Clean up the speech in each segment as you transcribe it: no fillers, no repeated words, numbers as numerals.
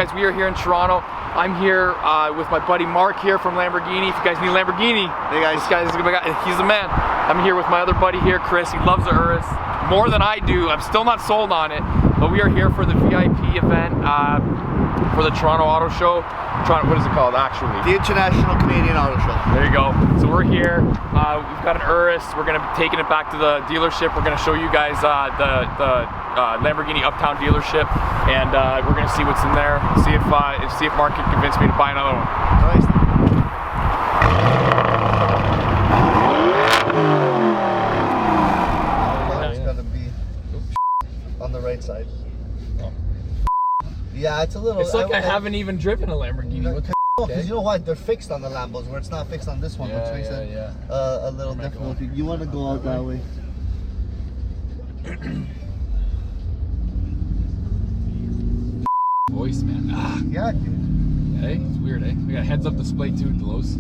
guys, we are here in Toronto. I'm here with my buddy Mark here from Lamborghini. If you guys need Lamborghini, hey guys, he's the man. I'm here with my other buddy here, Chris. He loves the Urus more than I do. I'm still not sold on it, but we are here for the VIP event for the Toronto Auto Show. What is it called actually? The International Canadian Auto Show. There you go. So we're here. We've got an Urus. We're gonna be taking it back to the dealership. We're gonna show you guys the Lamborghini Uptown dealership, and we're gonna see what's in there. See if Mark can convince me to buy another one. Nice. It's gonna be on the right side. Oh. Yeah, it's a little. It's like I haven't even driven a Lamborghini. Because you know what? They're fixed on the Lambos, where it's not fixed on this one, which makes it a little difficult. You want to go out that way? Voice, man. Ah. Yeah, dude. Hey, it's weird, eh? We got heads-up display too, Delos.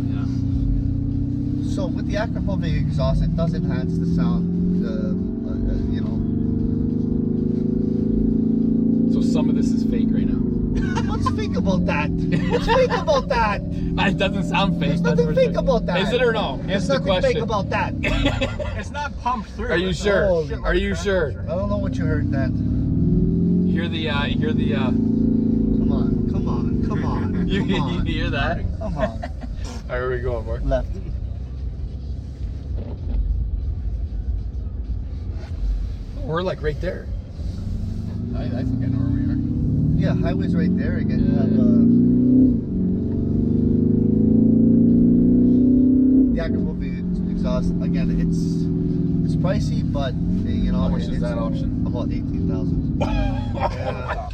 Yeah. So with the acrophonic exhaust, it does enhance the sound. You know. So some of this is fake right now. What's fake about that? What's fake about that? It doesn't sound fake. There's nothing fake about that. Is it or no? There's nothing fake about that. It's not pumped through. Are you sure? Are you sure? I don't know what you heard then. Hear the Come on. You hear that? Come on. Alright, where are we going, Mark? Left. Oh, we're like right there. I think I know where we are. Yeah, highway's right there again. You have, the acrophonic exhaust again. It's pricey, but you know. How much is that option? About 18,000. Yeah.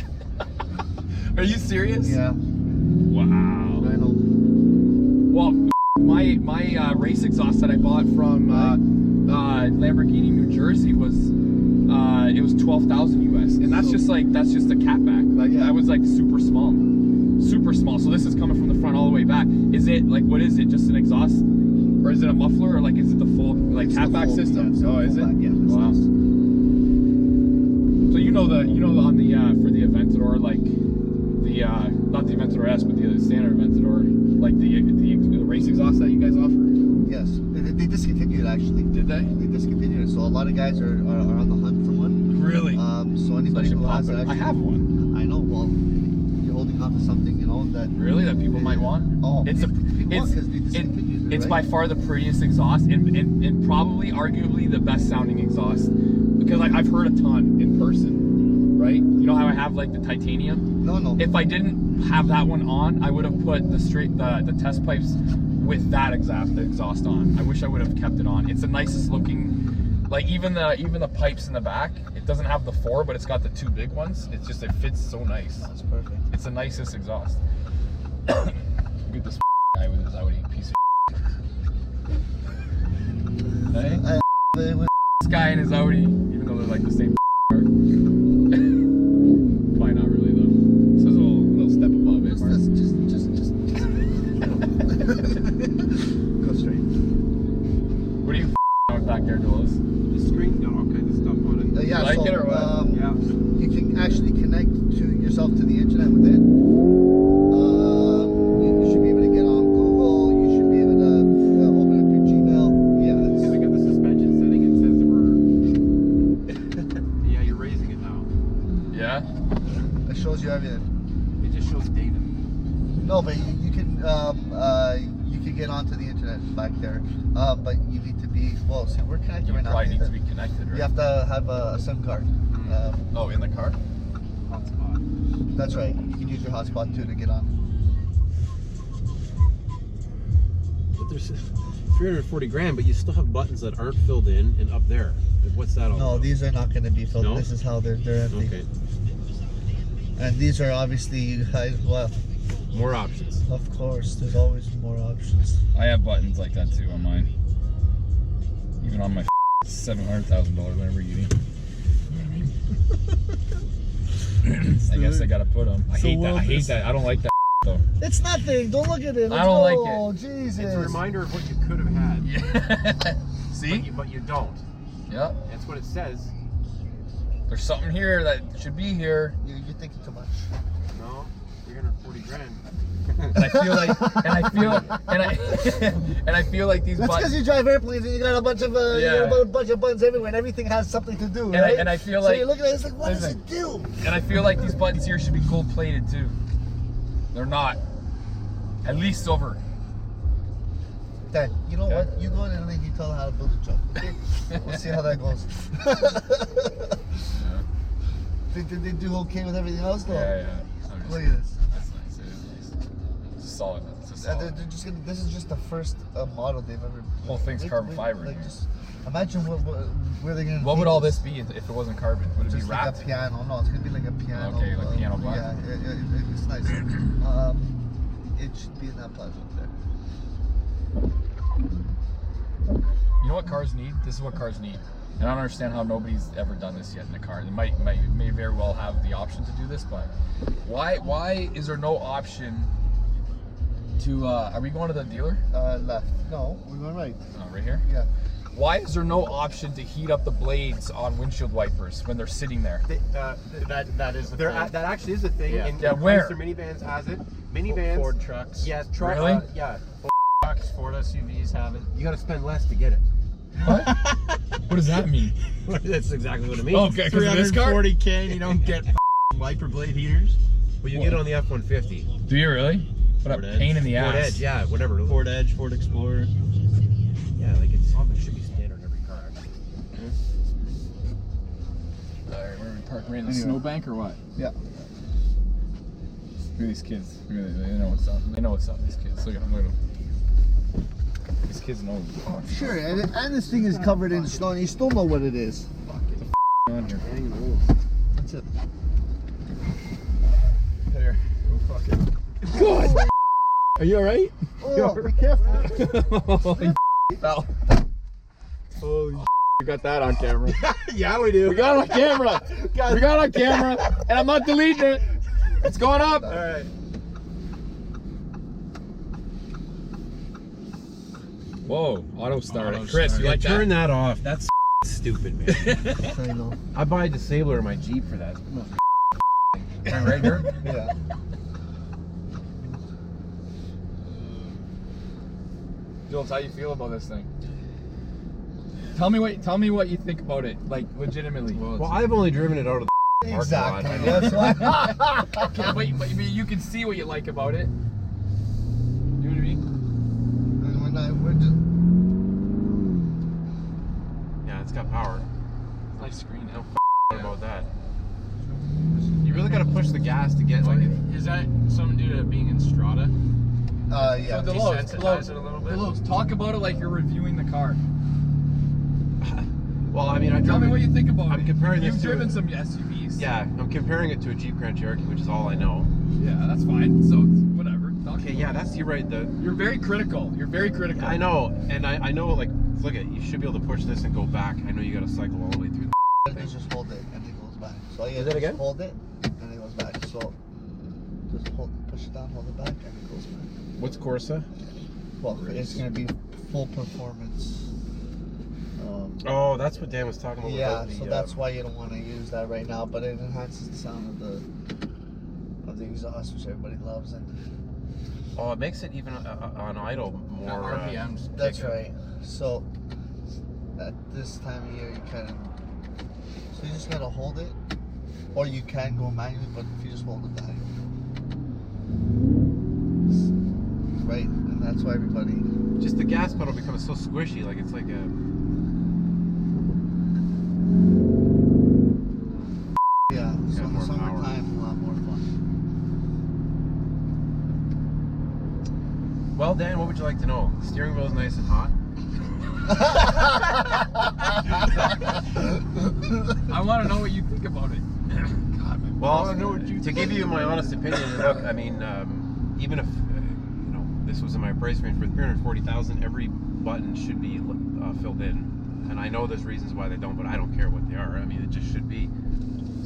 Are you serious? Yeah. Wow. I know. Well, my race exhaust that I bought from Lamborghini New Jersey was it was 12,000 US, and that's just a catback. Like that was like super small. So this is coming from the front all the way back. Is it like, what is it? Just an exhaust, or is it a muffler, or like is it the full like catback system? Yeah, oh, is it? Yeah. Wow. So you know on the for the Aventador, like the not the Aventador S, but the standard Aventador, like the race exhaust that you guys offer. Yes, they discontinued it actually. Did they? They discontinued it, so a lot of guys are on the hunt for one. Really? So anybody who has it, actually, I have one. I know. Well, you're holding on to something, you know, that people might want. Oh, it's by far the prettiest exhaust, and probably arguably the best sounding exhaust, because I've heard a ton in person. Right? You know how I have like the titanium? No. If I didn't have that one on, I would have put the test pipes with that exhaust on. I wish I would have kept it on. It's the nicest looking. Like even the pipes in the back, it doesn't have the 4, but it's got the 2 big ones. It fits so nice. That's perfect. It's the nicest exhaust. Look at this guy with his Audi piece of hey? This guy and his Audi, even though they're like the same car. Probably not really though. This is a little step above it, Mark. Just go straight. What are you with back there, Delos? The screen's got all kinds of stuff on it. Yeah, you like it or what? Yeah. You can actually connect yourself to the internet with it. You should be able to get on Google. You should be able to open up your Gmail. Yeah. If I got the suspension setting, it says that we're. Yeah, you're raising it now. Yeah. It shows you everything. It just shows data. No, but you can get onto the internet back there. But you need to be see, we're connected right now. Probably need to be connected, right? You have to have a SIM card. Oh, in the car? Hotspot. That's right. You can use your hotspot too to get on. But there's 340 grand, but you still have buttons that aren't filled in and up there. What's that all No, about? these are not going to be filled. No? This is how they're empty. Okay. And these are obviously you guys. Well, More options. of course, there's always more options. I have buttons like that too on mine. Even on my $700,000 Lamborghini. You know what I mean? I guess I gotta put them. I hate that. I don't like that though. It's nothing. Don't look at it. I don't like it. Oh, Jesus. It's a reminder of what you could have had. Yeah. See? But you don't. Yeah. That's what it says. There's something here that should be here. You're thinking too much. No, 340 grand. And I feel like, and I feel like these That's because buttons. you drive airplanes and you got a bunch of Yeah. a bunch of buttons everywhere, and everything has something to do, And right? I feel so like. you're looking at it, it's like, what does listen, it do? And I feel like these buttons here should be gold plated too. They're not. At least silver. Dad, you know Okay. what? You go in and then you tell them how to build a truck. Okay? We'll see how that goes. Did they do okay with everything else though? Yeah. Look at this. That's nice. It is nice. It's a solid. It's a solid. They're just gonna, this is just the first model they've ever. Whole thing's carbon fiber in Like here. just imagine where they're gonna. What would take all this be if it wasn't carbon? Would it be Just like wrapped? a piano. No, it's gonna be like a piano. Okay, like piano black. Yeah, it's nice. It should be in that plaza up there. You know what cars need? This is what cars need. And I don't understand how nobody's ever done this yet in a car. They may very well have the option to do this, but why is there no option to are we going to the dealer? Left. No, we're going right. Oh, right here? Yeah. Why is there no option to heat up the blades on windshield wipers when they're sitting there? That is the There, thing. that actually is a thing. Yeah. In Yeah, where? Chrysler minivans has it. Minivans. Ford trucks. Yeah, Really? yeah. Trucks, Ford SUVs have it. You got to spend less to get it. What? What does that mean? That's exactly what it means. Okay, 'cause of this car? 340K and you don't get wiper blade heaters. But you get it on the F-150. Do you really? What Ford a Edge. pain in the Ford ass. Edge, yeah, whatever. Ford Edge, Ford Explorer. Yeah, like it should be standard in every car. Actually. Alright, where are we parked? Right in the Anyway. snowbank or what? Yeah. Look at these kids. Look at they know what's up. They know what's up, these kids. Look at them, look at them. These kids know what's Sure, and this thing is covered in snow, and you still know what it is. on here. That's it. Here. Oh, fuck it. God! Are you alright? Oh, be careful. Holy fell. Holy we got that on camera. Yeah, we do. We got it on camera. We got it on camera, and I'm not deleting it. It's going up. All right. Whoa, auto start. Auto Chris, start. you like Turn that? that off. That's stupid, man. I know. I buy a disabler in my Jeep for that. Turn right here. Yeah. Jules, how you feel about this thing? Tell me what you think about it, like legitimately. Well, I've only driven it out of the Exactly. parking That's why. Okay, but you can see what you like about it. You know what I mean? We're just. Yeah, it's got power. Nice screen. No about that. You really got to push the gas to get like it. Is that something due to being in Strata? Yeah. The Desensitize it a little bit? Delos, talk about it like you're reviewing the car. Well, I mean, Tell me what you think about I'm it. comparing You've this to driven a- some SUVs. Yeah, I'm comparing it to a Jeep Grand Cherokee, which is all I know. Yeah, that's fine. So whatever. Talk Okay, about yeah, it. that's you're right. You're very critical. You're very critical. I know, and I know. Like, look at you should be able to push this and go back. I know you got to cycle all the way through. You just hold it and it goes back. So yeah, Is it just again? hold it and it goes back. So just push it down, hold it back, and it goes back. What's Corsa? Well, it's gonna be full performance. Oh, that's what Dan was talking about. Yeah, about the, so that's why you don't want to use that right now. But it enhances the sound of the exhaust, which everybody loves. And Oh, it makes it even on idle more. RPMs. that's kick up. right. So at this time of year, you kind of so you just gotta hold it, or you can go manually. But if you just hold it back, right, and that's why everybody. Just the gas pedal becomes so squishy, like it's like a. Yeah, so in the more power. summertime, a lot more fun. Well, Dan, what would you like to know? The steering wheel is nice and hot. I want to know what you think about it. God, man. Well, I want to know what you to give you my honest opinion, look, I mean, even if you know this was in my price range for 340,000, every button should be filled in. And I know there's reasons why they don't, but I don't care what they are. I mean, it just should be.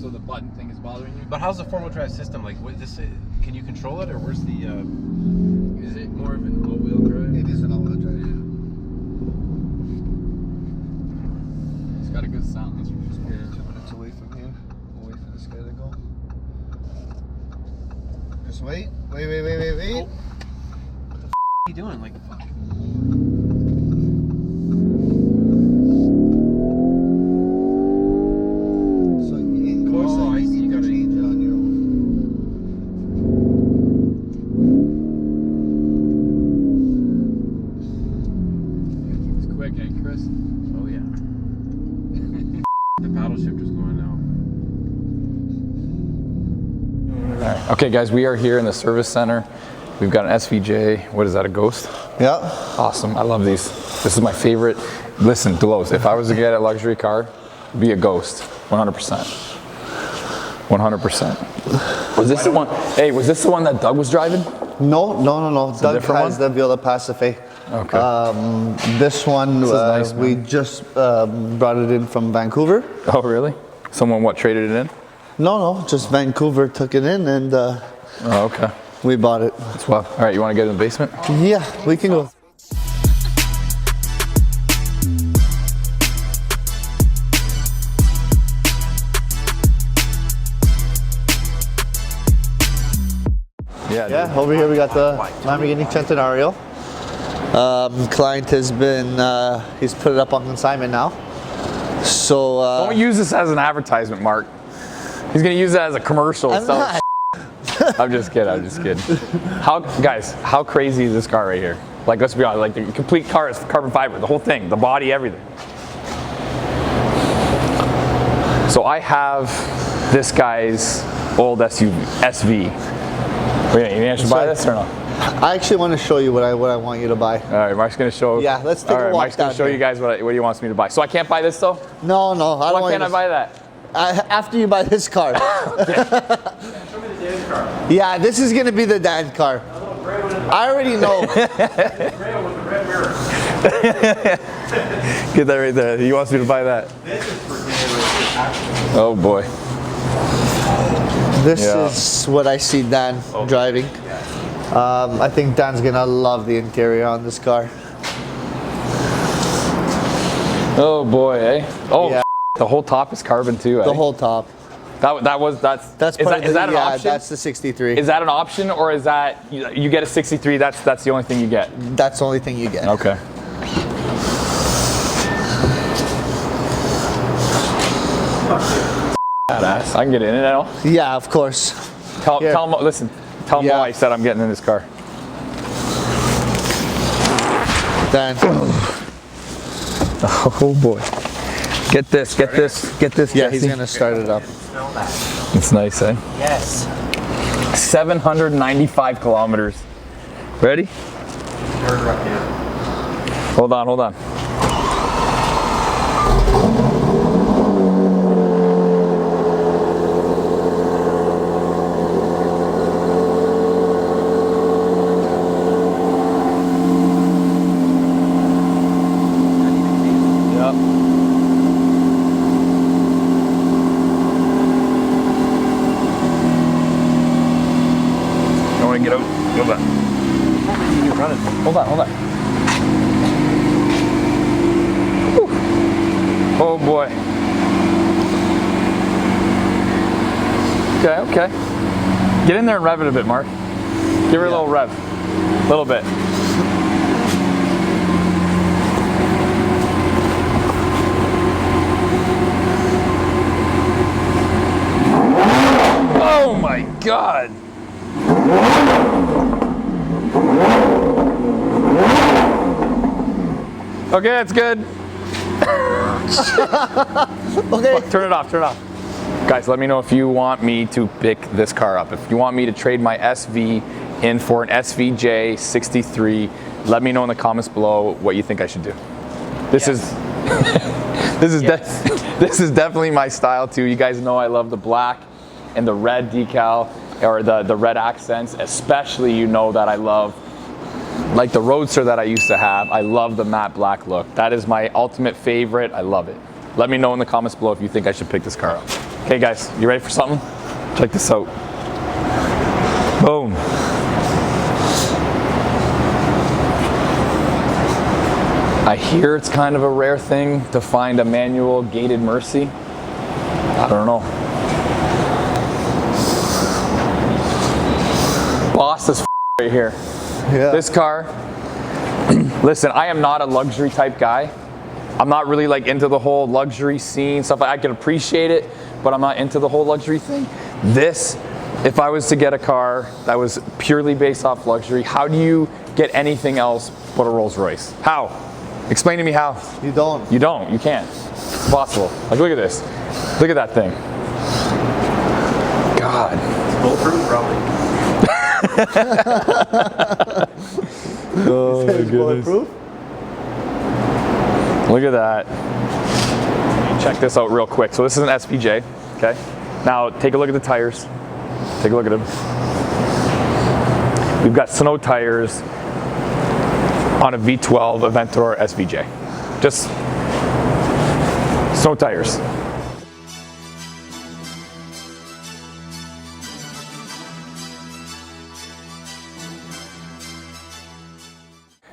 So the button thing is bothering you? But how's the four-wheel drive system? Like, what this? Can you control it, or where's the? Is it more of an all-wheel drive? It is an all-wheel drive. It's got a good sound. That's what 2 minutes away from here. Chris, wait. Wait. What are you doing? Like, fuck. So in course, Oh, I see. you gotta change it on your own. It's quick, eh, Chris? Oh yeah. The paddle shifter's going now. Okay, guys, we are here in the service center. We've got an SVJ. What is that, a Ghost? Yeah. Awesome. I love these. This is my favorite. Listen, Delos, if I was to get a luxury car, it'd be a Ghost. 100%. 100%. Was this the one? Hey, was this the one that Doug was driving? No. Doug different has one? the Viola Pacific. Okay. This one, This is nice, we man. just brought it in from Vancouver. Oh, really? Someone, what, traded it in? No, just Vancouver took it in and Oh, okay. we bought it. That's well. All right, you want to get in the basement? Yeah, we can go. Yeah, over here we got the Lamborghini Centenario. Client has been, he's put it up on consignment now. So, Don't use this as an advertisement, Mark. He's going to use that as a commercial. I'm not. I'm just kidding. How crazy is this car right here? Like, let's be honest, like the complete car is carbon fiber, the whole thing, the body, everything. So I have this guy's old SUV, SV. Wait, you should buy this or not? I actually want to show you what I want you to buy. All right, Mark's going to show. Yeah, let's take all a right, walk Mark's going down to show there. you guys what he wants me to buy. So I can't buy this though? No, I don't Why want can't you I buy that? after you buy this car. Show me the Dan car. Yeah, this is going to be the Dan car. I already know. Gray with the red mirror. Get that right there. He wants me to buy that. This is for Dan. Oh boy. This Yeah. is what I see Dan driving. I think Dan's going to love the interior on this car. Oh boy, eh? Oh, Yeah. the whole top is carbon too, eh? The whole top. That's That's is part that, of is the, that an yeah, option? that's the 63. Is that an option, or is that you get a 63? That's the only thing you get. That's the only thing you get. Okay. Badass. I can get in it now. Yeah, of course. Tell Here. him. Listen. Tell him Yeah. why I said I'm getting in this car. Dan. Oh boy. Get this. Get this. Yeah, he's Jesse. going to start it up. It's nice, eh? Yes. 795 kilometers. Ready? Hold on. Yep. You want to get out? Go back. Hold on. Whew. Oh boy. Okay. Get in there and rev it a bit, Mark. Give her a little rev. A little bit. Oh my God. Okay, that's good. Okay. Turn it off. Guys, let me know if you want me to pick this car up. If you want me to trade my SV in for an SVJ 63, let me know in the comments below what you think I should do. This is this is definitely my style too. You guys know I love the black and the red decal, or the red accents. Especially, you know that I love, like the Roadster that I used to have. I love the matte black look. That is my ultimate favorite. I love it. Let me know in the comments below if you think I should pick this car up. Okay guys, you ready for something? Check this out. Boom. I hear it's kind of a rare thing to find a manual gated Mercy. I don't know. boss this right here. Yeah. This car, listen, I am not a luxury type guy. I'm not really like into the whole luxury scene stuff. I can appreciate it, but I'm not into the whole luxury thing. This, if I was to get a car that was purely based off luxury, how do you get anything else but a Rolls Royce? How? Explain to me how. You don't. You don't. You can't. It's impossible. Like, look at this. Look at that thing. God. Bulletproof, probably. Oh my goodness. Bulletproof? Look at that. Check this out real quick. So this is an SPJ, okay? Now take a look at the tires. Take a look at them. We've got snow tires on a V12 Aventor SVJ. Just snow tires.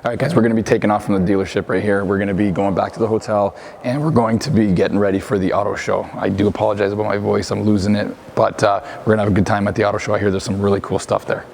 All right, guys, we're going to be taking off from the dealership right here. We're going to be going back to the hotel, and we're going to be getting ready for the auto show. I do apologize about my voice. I'm losing it, but we're going to have a good time at the auto show. I hear there's some really cool stuff there.